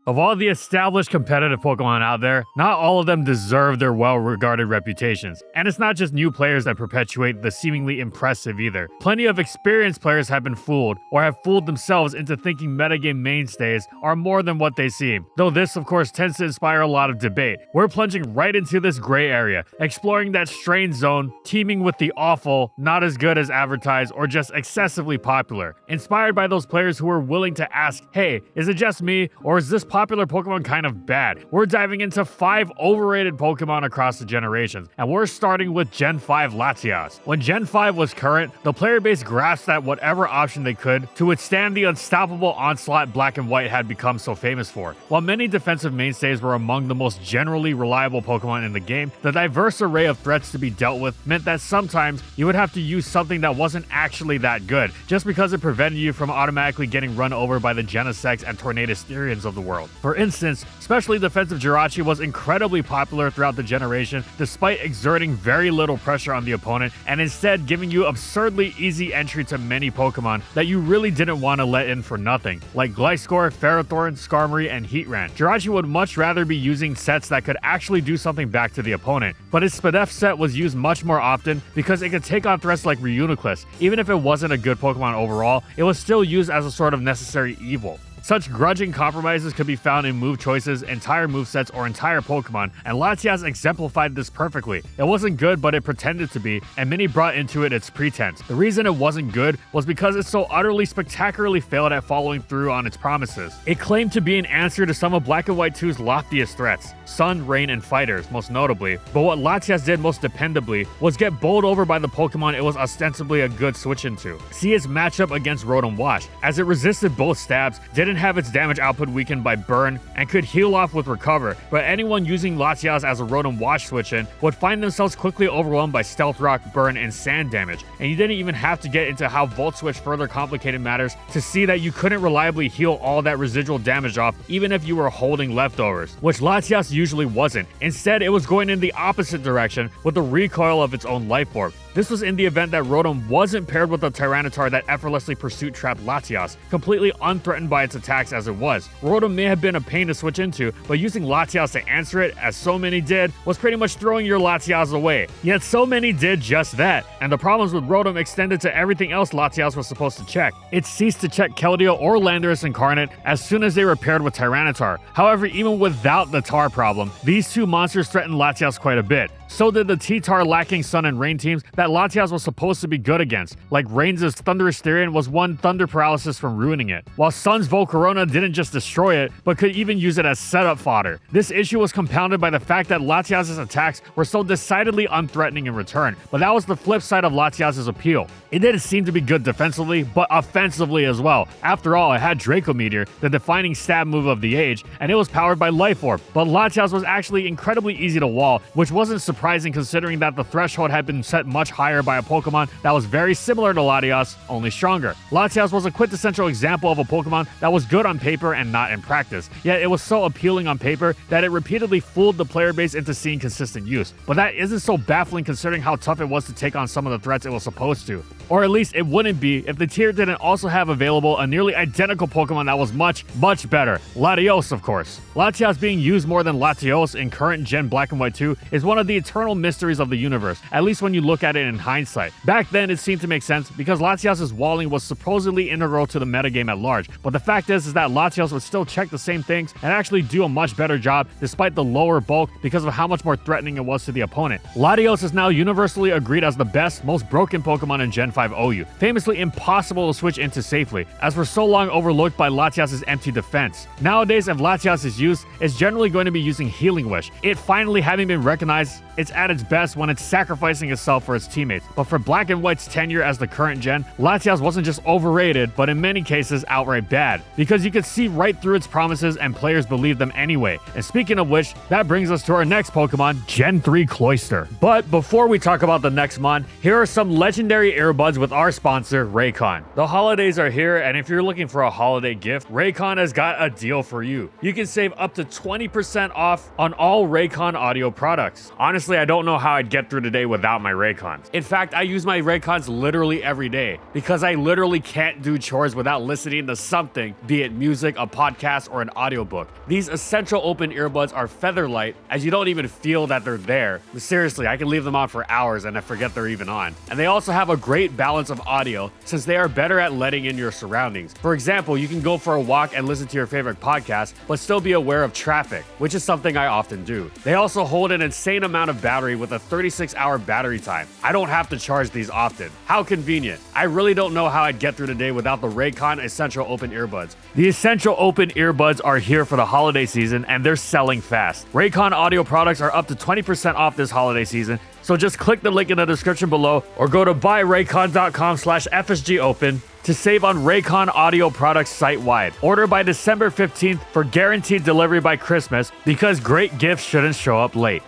Of all the established competitive Pokemon out there, not all of them deserve their well-regarded reputations. And it's not just new players that perpetuate the seemingly impressive either. Plenty of experienced players have been fooled, or have fooled themselves into thinking metagame mainstays are more than what they seem. Though this, of course, tends to inspire a lot of debate. We're plunging right into this gray area, exploring that strange zone, teeming with the awful, not as good as advertised, or just excessively popular. Inspired by those players who are willing to ask, hey, is it just me, or is this popular Pokemon kind of bad? We're diving into 5 overrated Pokemon across the generations, and we're starting with Gen 5 Latias. When Gen 5 was current, the player base grasped at whatever option they could to withstand the unstoppable onslaught Black and White had become so famous for. While many defensive mainstays were among the most generally reliable Pokemon in the game, the diverse array of threats to be dealt with meant that sometimes you would have to use something that wasn't actually that good, just because it prevented you from automatically getting run over by the Genesects and Tornadus of the world. For instance, specially defensive Jirachi was incredibly popular throughout the generation, despite exerting very little pressure on the opponent and instead giving you absurdly easy entry to many Pokemon that you really didn't want to let in for nothing, like Gliscor, Ferrothorn, Skarmory, and Heatran. Jirachi would much rather be using sets that could actually do something back to the opponent, but his Spadef set was used much more often because it could take on threats like Reuniclus. Even if it wasn't a good Pokemon overall, it was still used as a sort of necessary evil. Such grudging compromises could be found in move choices, entire movesets, or entire Pokemon, and Latias exemplified this perfectly. It wasn't good, but it pretended to be, and many brought into it its pretense. The reason it wasn't good was because it so utterly spectacularly failed at following through on its promises. It claimed to be an answer to some of Black and White 2's loftiest threats, Sun, Rain, and Fighters, most notably, but what Latias did most dependably was get bowled over by the Pokemon it was ostensibly a good switch into. See its matchup against Rotom Wash, as it resisted both stabs, didn't have its damage output weakened by burn, and could heal off with recover, but anyone using Latias as a Rotom Wash switch-in would find themselves quickly overwhelmed by Stealth Rock, burn, and sand damage, and you didn't even have to get into how Volt Switch further complicated matters to see that you couldn't reliably heal all that residual damage off even if you were holding leftovers, which Latias usually wasn't. Instead, it was going in the opposite direction with the recoil of its own life orb. This was in the event that Rotom wasn't paired with a Tyranitar that effortlessly pursuit-trapped Latias, completely unthreatened by its attacks as it was. Rotom may have been a pain to switch into, but using Latias to answer it, as so many did, was pretty much throwing your Latias away. Yet so many did just that, and the problems with Rotom extended to everything else Latias was supposed to check. It ceased to check Keldeo or Landorus Incarnate as soon as they were paired with Tyranitar. However, even without the Tar problem, these two monsters threatened Latias quite a bit. So did the T-Tar lacking Sun and Rain teams that Latias was supposed to be good against, like Rain's Thunderous Therian was one Thunder Paralysis from ruining it, while Sun's Volcarona didn't just destroy it, but could even use it as setup fodder. This issue was compounded by the fact that Latias' attacks were so decidedly unthreatening in return, but that was the flip side of Latias' appeal. It didn't seem to be good defensively, but offensively as well. After all, it had Draco Meteor, the defining stab move of the age, and it was powered by Life Orb, but Latias was actually incredibly easy to wall, which wasn't surprising considering that the threshold had been set much higher by a Pokemon that was very similar to Latias, only stronger. Latias was a quintessential example of a Pokemon that was good on paper and not in practice, yet it was so appealing on paper that it repeatedly fooled the player base into seeing consistent use. But that isn't so baffling considering how tough it was to take on some of the threats it was supposed to. Or at least it wouldn't be if the tier didn't also have available a nearly identical Pokemon that was much better. Latios, of course. Latias being used more than Latios in current gen Black and White 2 is one of the eternal mysteries of the universe, at least when you look at it in hindsight. Back then it seemed to make sense because Latias' walling was supposedly integral to the metagame at large, but the fact is that Latios would still check the same things and actually do a much better job despite the lower bulk because of how much more threatening it was to the opponent. Latios is now universally agreed as the best, most broken Pokemon in Gen 5 OU, famously impossible to switch into safely, as for so long overlooked by Latias' empty defense. Nowadays, if Latias is used, it's generally going to be using Healing Wish. It finally having been recognized, it's at its best when it's sacrificing itself for its teammates. But for Black and White's tenure as the current gen, Latias wasn't just overrated, but in many cases outright bad, because you could see right through its promises and players believed them anyway. And speaking of which, that brings us to our next Pokemon, Gen 3 Cloyster. But before we talk about the next mon, here are some legendary earbuds earbuds with our sponsor, Raycon. The holidays are here, and if you're looking for a holiday gift, Raycon has got a deal for you. You can save up to 20% off on all Raycon audio products. Honestly, I don't know how I'd get through the day without my Raycons. In fact, I use my Raycons literally every day because I literally can't do chores without listening to something, be it music, a podcast, or an audiobook. These essential open earbuds are feather light, as you don't even feel that they're there. But seriously, I can leave them on for hours and I forget they're even on. And they also have a great balance of audio since they are better at letting in your surroundings. For example, you can go for a walk and listen to your favorite podcast, but still be aware of traffic, which is something I often do. They also hold an insane amount of battery with a 36-hour battery time. I don't have to charge these often. How convenient. I really don't know how I'd get through the day without the Raycon Essential Open Earbuds. The Essential Open Earbuds are here for the holiday season and they're selling fast. Raycon audio products are up to 20% off this holiday season, so just click the link in the description below or go to buyraycon.com/FSGOpen to save on Raycon audio products site-wide. Order by December 15th for guaranteed delivery by Christmas because great gifts shouldn't show up late.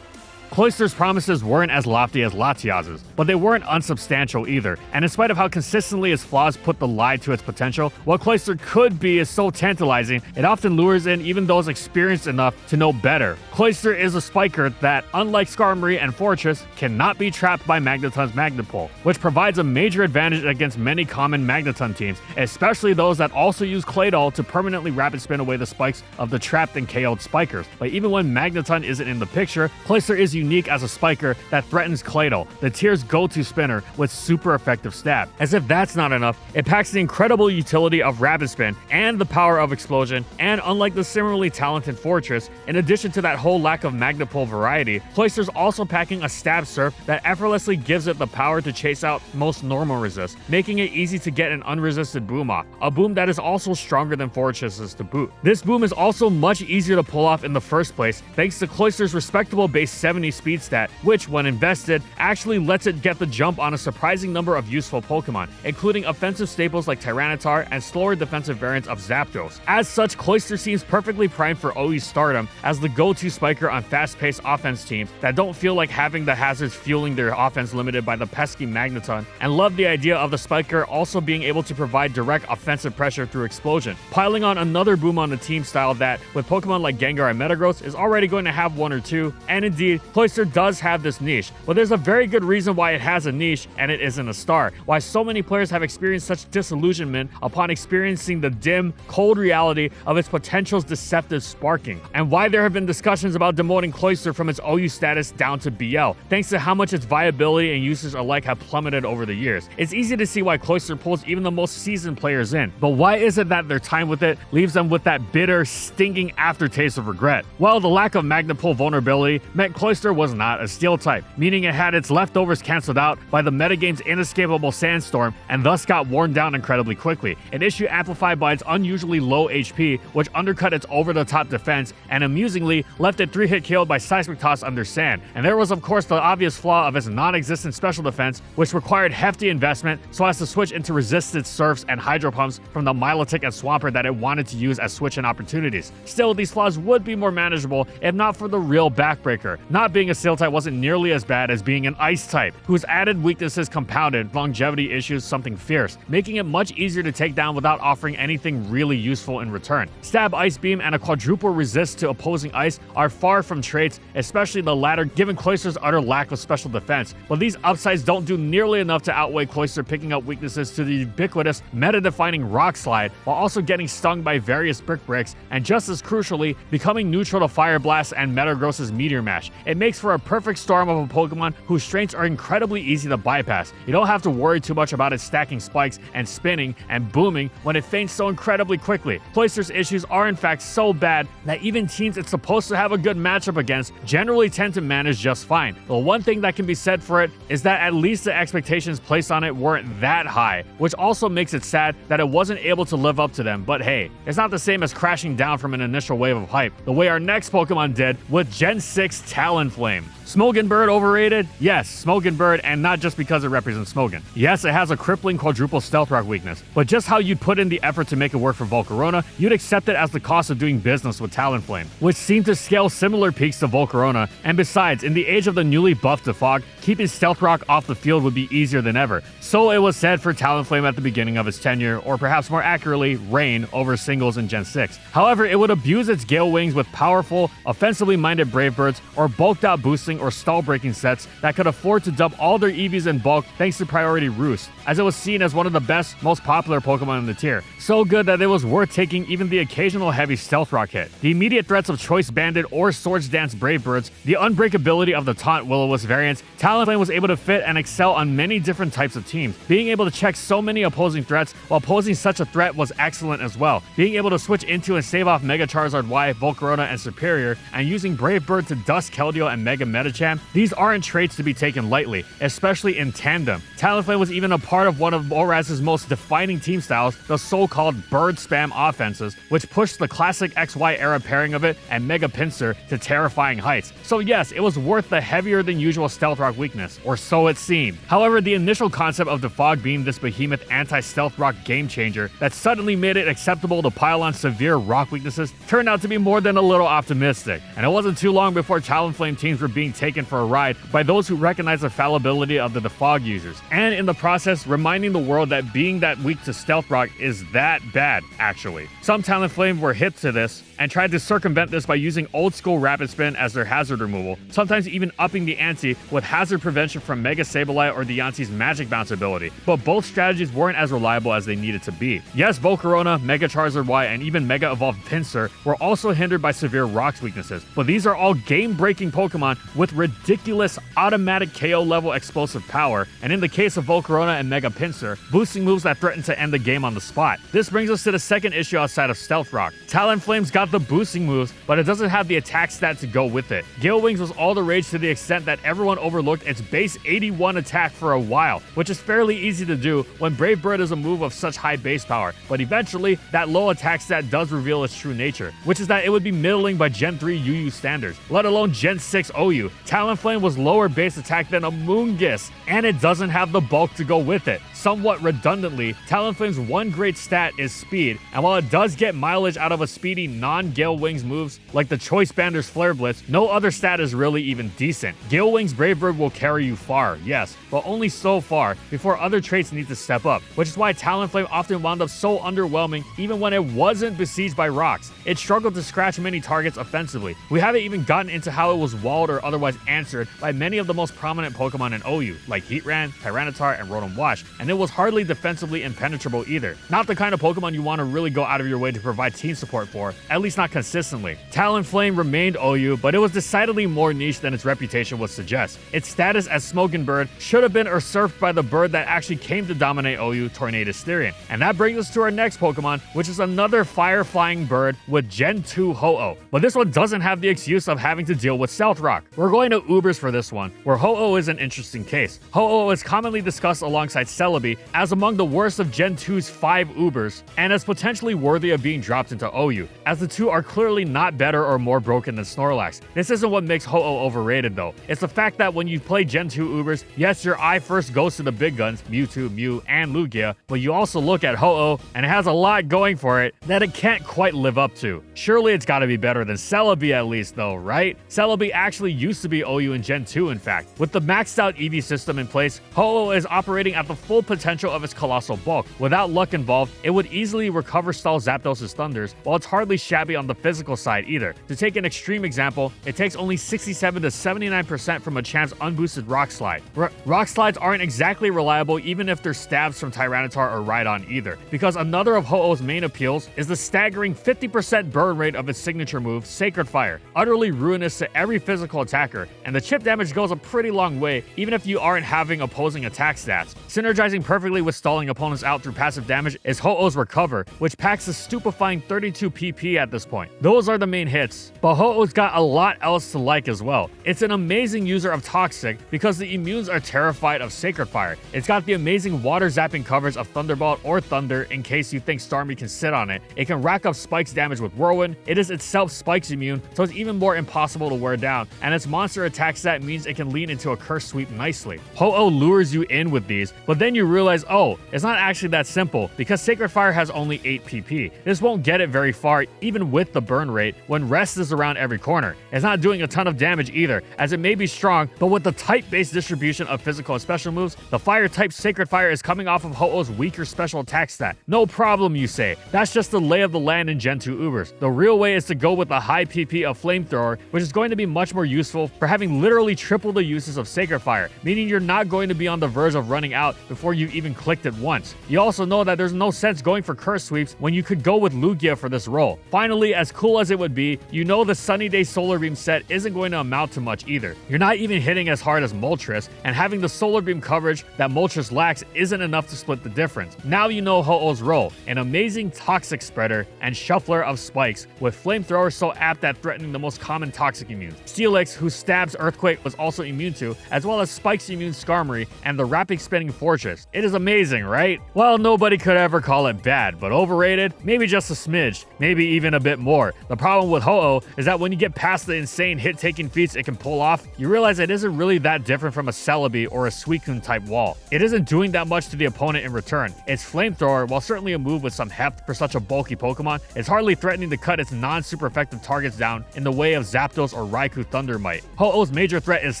Cloyster's promises weren't as lofty as Latias's, but they weren't unsubstantial either, and in spite of how consistently its flaws put the lie to its potential, what Cloyster could be is so tantalizing, it often lures in even those experienced enough to know better. Cloyster is a spiker that, unlike Skarmory and Fortress, cannot be trapped by Magneton's Magnapole, which provides a major advantage against many common Magneton teams, especially those that also use Claydol to permanently rapid spin away the spikes of the trapped and KO'd spikers. But even when Magneton isn't in the picture, Cloyster is unique as a spiker that threatens Claydol, the tier's go-to spinner with super effective stab. As if that's not enough, it packs the incredible utility of Rapid Spin and the power of Explosion, and unlike the similarly talented Fortress, in addition to that whole lack of Magnapole variety, Cloyster's also packing a Stab Surf that effortlessly gives it the power to chase out most normal resists, making it easy to get an unresisted boom off, a boom that is also stronger than Fortress's to boot. This boom is also much easier to pull off in the first place thanks to Cloyster's respectable base 70 speed stat, which, when invested, actually lets it get the jump on a surprising number of useful Pokemon, including offensive staples like Tyranitar and slower defensive variants of Zapdos. As such, Cloyster seems perfectly primed for OE stardom as the go-to spiker on fast-paced offense teams that don't feel like having the hazards fueling their offense limited by the pesky Magneton, and love the idea of the spiker also being able to provide direct offensive pressure through Explosion, piling on another boom on the team style that, with Pokemon like Gengar and Metagross, is already going to have one or two, and indeed, Cloyster does have this niche, but there's a very good reason why it has a niche and it isn't a star. Why so many players have experienced such disillusionment upon experiencing the dim, cold reality of its potential's deceptive sparking, and why there have been discussions about demoting Cloyster from its OU status down to BL, thanks to how much its viability and usage alike have plummeted over the years. It's easy to see why Cloyster pulls even the most seasoned players in, but why is it that their time with it leaves them with that bitter, stinging aftertaste of regret? Well, the lack of Magnapole vulnerability meant Cloyster was not a steel type, meaning it had its leftovers cancelled out by the metagame's inescapable sandstorm and thus got worn down incredibly quickly, an issue amplified by its unusually low HP, which undercut its over-the-top defense and amusingly left it 3-hit KO'd by Seismic Toss under sand. And there was of course the obvious flaw of its non-existent special defense, which required hefty investment so as to switch into resisted surfs and hydro pumps from the Milotic and Swampert that it wanted to use as switch-in opportunities. Still, these flaws would be more manageable if not for the real backbreaker. Not being a steel type wasn't nearly as bad as being an ice type, whose added weaknesses compounded longevity issues something fierce, making it much easier to take down without offering anything really useful in return. Stab, Ice Beam, and a quadruple resist to opposing ice are far from traits, especially the latter given Cloyster's utter lack of special defense, but these upsides don't do nearly enough to outweigh Cloyster picking up weaknesses to the ubiquitous, meta-defining Rock Slide, while also getting stung by various Brick Breaks, and just as crucially, becoming neutral to Fire Blast and Metagross's Meteor Mash. It makes for a perfect storm of a Pokemon whose strengths are incredibly easy to bypass. You don't have to worry too much about it stacking spikes and spinning and booming when it faints so incredibly quickly. Cloyster's issues are in fact so bad that even teams it's supposed to have a good matchup against generally tend to manage just fine. The one thing that can be said for it is that at least the expectations placed on it weren't that high, which also makes it sad that it wasn't able to live up to them, but hey, it's not the same as crashing down from an initial wave of hype, the way our next Pokemon did with Gen 6 Talonflame. Smogon Bird overrated? Yes, Smogon Bird, and not just because it represents Smogon. Yes, it has a crippling quadruple Stealth Rock weakness, but just how you'd put in the effort to make it work for Volcarona, you'd accept it as the cost of doing business with Talonflame, which seemed to scale similar peaks to Volcarona, and besides, in the age of the newly buffed Defog, keeping Stealth Rock off the field would be easier than ever. So it was said for Talonflame at the beginning of its tenure, or perhaps more accurately, reign over singles in Gen 6. However, it would abuse its Gale Wings with powerful, offensively minded Brave Birds, or bulked out boosting or stall breaking sets that could afford to dump all their EVs in bulk thanks to Priority Roost, as it was seen as one of the best, most popular Pokemon in the tier. So good that it was worth taking even the occasional heavy Stealth Rock hit. The immediate threats of Choice Banded or Swords Dance Brave Birds, the unbreakability of the Taunt Will-O-Wisp variants, Talonflame was able to fit and excel on many different types of teams. Being able to check so many opposing threats while posing such a threat was excellent as well. Being able to switch into and save off Mega Charizard Y, Volcarona, and Superior, and using Brave Bird to dust Keldeo and Mega Medicham, these aren't traits to be taken lightly, especially in tandem. Talonflame was even a part of one of Molras's most defining team styles, the so-called Bird Spam offenses, which pushed the classic XY era pairing of it and Mega Pinsir to terrifying heights. So yes, it was worth the heavier than usual Stealth Rock weakness, or so it seemed. However, the initial concept of Defog being this behemoth anti-Stealth Rock game changer that suddenly made it acceptable to pile on severe rock weaknesses turned out to be more than a little optimistic, and it wasn't too long before Talonflame teams were being taken for a ride by those who recognized the fallibility of the Defog users, and in the process reminding the world that being that weak to Stealth Rock is that bad, actually. Some Talonflame were hit to this and tried to circumvent this by using old school Rapid Spin as their hazard removal, sometimes even upping the ante with hazard prevention from Mega Sableye or Deontay's Magic Bounce ability, but both strategies weren't as reliable as they needed to be. Yes, Volcarona, Mega Charizard Y, and even Mega Evolved Pinsir were also hindered by severe Rocks weaknesses, but these are all game-breaking Pokemon with ridiculous automatic KO level explosive power, and in the case of Volcarona and Mega Pinsir, boosting moves that threaten to end the game on the spot. This brings us to the second issue outside of Stealth Rock. Talonflame's got the boosting moves, but it doesn't have the attack stat to go with it. Gale Wings was all the rage to the extent that everyone overlooked its base 81 attack for a while, which is fairly easy to do when Brave Bird is a move of such high base power, but eventually, that low attack stat does reveal its true nature, which is that it would be middling by Gen 3 UU standards, let alone Gen 6 OU. Talonflame was lower base attack than a Moongus, and it doesn't have the bulk to go with it. Somewhat redundantly, Talonflame's one great stat is speed, and while it does get mileage out of a speedy non-Gale Wings moves like the Choice Bander's Flare Blitz, no other stat is really even decent. Gale Wings Brave Bird will carry you far, yes, but only so far before other traits need to step up, which is why Talonflame often wound up so underwhelming even when it wasn't besieged by rocks. It struggled to scratch many targets offensively. We haven't even gotten into how it was walled or otherwise answered by many of the most prominent Pokemon in OU, like Heatran, Tyranitar, and Rotom Wash, and it was hardly defensively impenetrable either. Not the kind of Pokemon you want to really go out of your way to provide team support for, at least not consistently. Talonflame remained OU, but it was decidedly more niche than its reputation would suggest. Its status as Smogon Bird should have been usurped by the bird that actually came to dominate OU, Tornadus Therian. And that brings us to our next Pokemon, which is another fire-flying bird with Gen 2 Ho-Oh. But this one doesn't have the excuse of having to deal with Stealth Rock. We're going to Ubers for this one, where Ho-Oh is an interesting case. Ho-Oh is commonly discussed alongside Celebi as among the worst of Gen 2's 5 Ubers, and as potentially worthy of being dropped into OU, as the two are clearly not better or more broken than Snorlax. This isn't what makes Ho-Oh overrated though. It's the fact that when you play Gen 2 Ubers, yes, your eye first goes to the big guns, Mewtwo, Mew, and Lugia, but you also look at Ho-Oh, and it has a lot going for it that it can't quite live up to. Surely it's gotta be better than Celebi at least though, right? Celebi actually used to be OU in Gen 2 in fact. With the maxed out EV system in place, Ho-Oh is operating at the full potential of its colossal bulk. Without luck involved, it would easily recover stall Zapdos' thunders, while it's hardly shabby on the physical side either. To take an extreme example, it takes only 67 to 79% from a champ's unboosted Rock Slide. Rock Slides aren't exactly reliable even if they're stabs from Tyranitar or Rhydon either, because another of Ho-Oh's main appeals is the staggering 50% burn rate of its signature move, Sacred Fire, utterly ruinous to every physical attacker, and the chip damage goes a pretty long way even if you aren't having opposing attack stats. Synergizing perfectly with stalling opponents out through passive damage is Ho-Oh's Recover, which packs a stupefying 32 PP at at this point. Those are the main hits, but Ho-Oh's got a lot else to like as well. It's an amazing user of Toxic because the immunes are terrified of Sacred Fire. It's got the amazing water zapping coverage of Thunderbolt or Thunder in case you think Starmie can sit on it. It can rack up Spike's damage with Whirlwind. It is itself Spike's immune, so it's even more impossible to wear down, and its monster attack stat means it can lean into a curse sweep nicely. Ho-Oh lures you in with these, but then you realize, oh, it's not actually that simple because Sacred Fire has only 8 PP. This won't get it very far even with the burn rate when Rest is around every corner. It's not doing a ton of damage either, as it may be strong, but with the type-based distribution of physical and special moves, the fire-type Sacred Fire is coming off of Ho-Oh's weaker special attack stat. No problem, you say. That's just the lay of the land in Gen 2 Ubers. The real way is to go with the high PP of Flamethrower, which is going to be much more useful for having literally triple the uses of Sacred Fire, meaning you're not going to be on the verge of running out before you've even clicked it once. You also know that there's no sense going for curse sweeps when you could go with Lugia for this role. Finally, as cool as it would be, you know the Sunny Day Solar Beam set isn't going to amount to much either. You're not even hitting as hard as Moltres, and having the Solar Beam coverage that Moltres lacks isn't enough to split the difference. Now you know Ho-Oh's role, an amazing Toxic spreader and shuffler of spikes, with Flamethrower so apt at threatening the most common Toxic immunes. Steelix, who Stab's Earthquake was also immune to, as well as Spike's immune Skarmory and the Rapid Spinning Fortress. It is amazing, right? Well, nobody could ever call it bad, but overrated? Maybe just a smidge, maybe even a bit more. The problem with Ho-Oh is that when you get past the insane hit-taking feats it can pull off, you realize it isn't really that different from a Celebi or a Suicune type wall. It isn't doing that much to the opponent in return. Its Flamethrower, while certainly a move with some heft for such a bulky Pokemon, is hardly threatening to cut its non-super effective targets down in the way of Zapdos or Raikou Thundermite. Ho-Oh's major threat is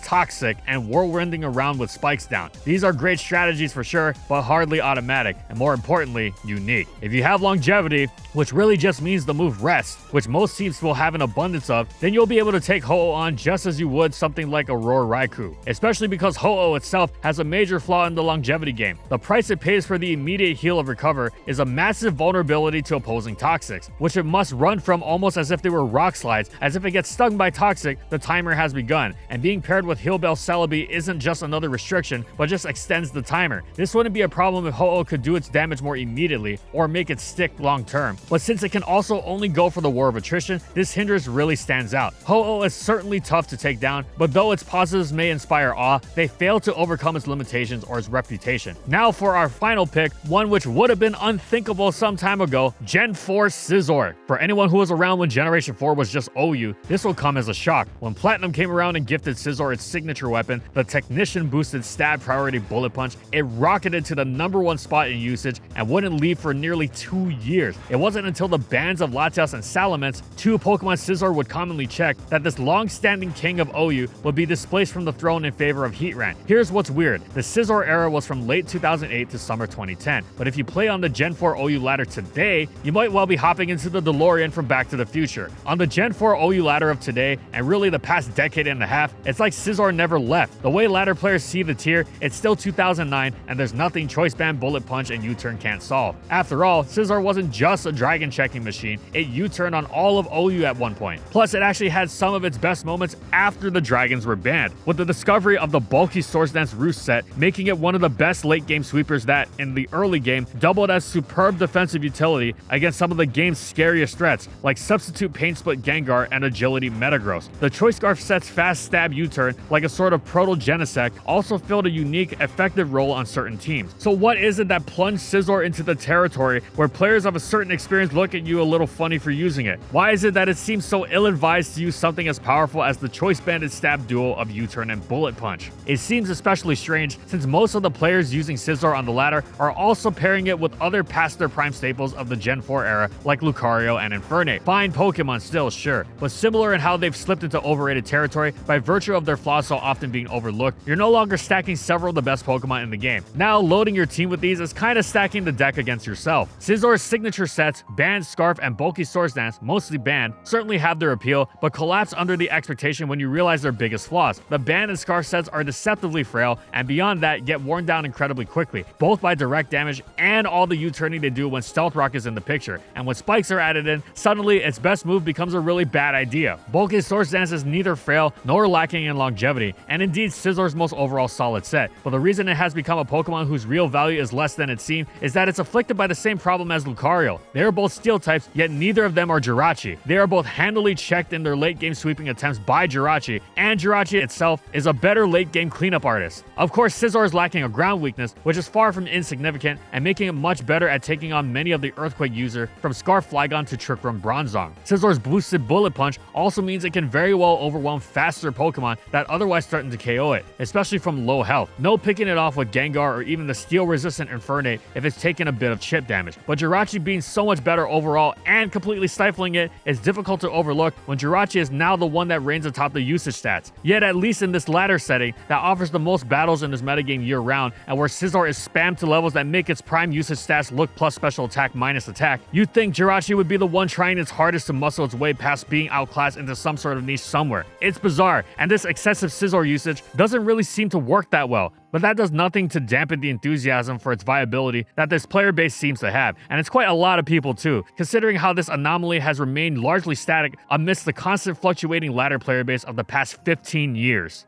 Toxic and whirlwinding around with spikes down. These are great strategies for sure, but hardly automatic, and more importantly, unique. If you have longevity, which really just means the move Rest, which most teams will have an abundance of, then you'll be able to take Ho-Oh on just as you would something like Aurora Raikou, especially because Ho-Oh itself has a major flaw in the longevity game. The price it pays for the immediate heal of Recover is a massive vulnerability to opposing Toxics, which it must run from almost as if they were rock slides, as if it gets stung by Toxic, the timer has begun, and being paired with Heal Bell Celebi isn't just another restriction, but just extends the timer. This wouldn't be a problem if Ho-Oh could do its damage more immediately, or make it stick long term, but since it can also only go for the War of Attrition, this hindrance really stands out. Ho-Oh is certainly tough to take down, but though its positives may inspire awe, they fail to overcome its limitations or its reputation. Now for our final pick, one which would have been unthinkable some time ago, Gen 4 Scizor. For anyone who was around when Generation 4 was just OU, this will come as a shock. When Platinum came around and gifted Scizor its signature weapon, the Technician boosted stab priority Bullet Punch, it rocketed to the #1 spot in usage and wouldn't leave for nearly 2 years. It wasn't until the bans of Latias and Salamence, two Pokemon Scizor would commonly check, that this long-standing king of OU would be displaced from the throne in favor of Heatran. Here's what's weird. The Scizor era was from late 2008 to summer 2010, but if you play on the Gen 4 OU ladder today, you might well be hopping into the DeLorean from Back to the Future. On the Gen 4 OU ladder of today, and really the past decade and a half, it's like Scizor never left. The way ladder players see the tier, it's still 2009, and there's nothing Choice Band, Bullet Punch, and U-Turn can't solve. After all, Scizor wasn't just a dragon checking machine, it U-turned on all of OU at one point. Plus, it actually had some of its best moments after the dragons were banned, with the discovery of the bulky Swords Dance Roost set, making it one of the best late game sweepers that, in the early game, doubled as superb defensive utility against some of the game's scariest threats, like Substitute Pain Split Gengar and Agility Metagross. The Choice Scarf set's fast stab U-turn, like a sort of proto-Genesect, also filled a unique, effective role on certain teams. So what is it that plunged Scizor into the territory where players of a certain experience look at you a little funny for using it? Why is it that it seems so ill-advised to use something as powerful as the choice-banded stab duo of U-turn and Bullet Punch? It seems especially strange since most of the players using Scizor on the ladder are also pairing it with other past their prime staples of the Gen 4 era like Lucario and Infernape. Fine Pokemon still, sure, but similar in how they've slipped into overrated territory by virtue of their flaws so often being overlooked, you're no longer stacking several of the best Pokemon in the game. Now loading your team with these is kinda stacking the deck against yourself. Scizor's signature sets, Band, Scarf, and Bulky Swords Dance, mostly banned, certainly have their appeal, but collapse under the expectation when you realize their biggest flaws. The Band and Scarf sets are deceptively frail, and beyond that, get worn down incredibly quickly, both by direct damage and all the U-turning they do when Stealth Rock is in the picture. And when spikes are added in, suddenly its best move becomes a really bad idea. Bulky Swords Dance is neither frail nor lacking in longevity, and indeed Scizor's most overall solid set. But the reason it has become a Pokemon whose real value is less than it seemed is that it's afflicted by the same problem as Lucario. They are both steel types, yet neither neither of them are Jirachi. They are both handily checked in their late game sweeping attempts by Jirachi, and Jirachi itself is a better late game cleanup artist. Of course, Scizor is lacking a ground weakness, which is far from insignificant and making it much better at taking on many of the Earthquake user from Scarf Flygon to Trick Room Bronzong. Scizor's boosted Bullet Punch also means it can very well overwhelm faster Pokemon that otherwise threaten to KO it, especially from low health. No picking it off with Gengar or even the steel-resistant Infernape if it's taken a bit of chip damage. But Jirachi being so much better overall and completely stifling it is difficult to overlook when Jirachi is now the one that reigns atop the usage stats. Yet at least in this latter setting that offers the most battles in this metagame year-round, and where Scizor is spammed to levels that make its prime usage stats look plus special attack minus attack, you'd think Jirachi would be the one trying its hardest to muscle its way past being outclassed into some sort of niche somewhere. It's bizarre, and this excessive Scizor usage doesn't really seem to work that well, but that does nothing to dampen the enthusiasm for its viability that this player base seems to have, and it's quite a lot of people too, considering how this anomaly has remained largely static amidst the constant fluctuating ladder player base of the past 15 years.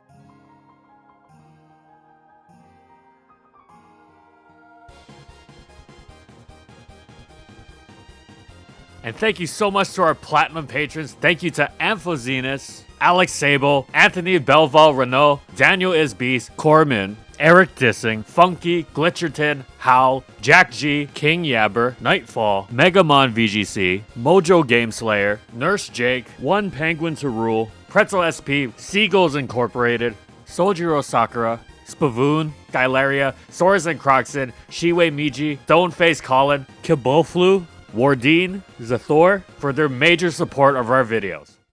And thank you so much to our Platinum patrons. Thank you to Amphozenus, Alex Sable, Anthony Belval Renault, Daniel Isbeast, Corman, Eric Dissing, Funky, Glitcherton, Howl, Jack G, King Yabber, Nightfall, Megaman VGC, Mojo Gameslayer, Nurse Jake, One Penguin to Rule, Pretzel SP, Seagulls Incorporated, Sojiro Sakura, Spavoon, Gylaria, Soras and Croxon, Shiwei Miji, Stoneface Colin, Kiboflu, Wardine, Zathor for their major support of our videos.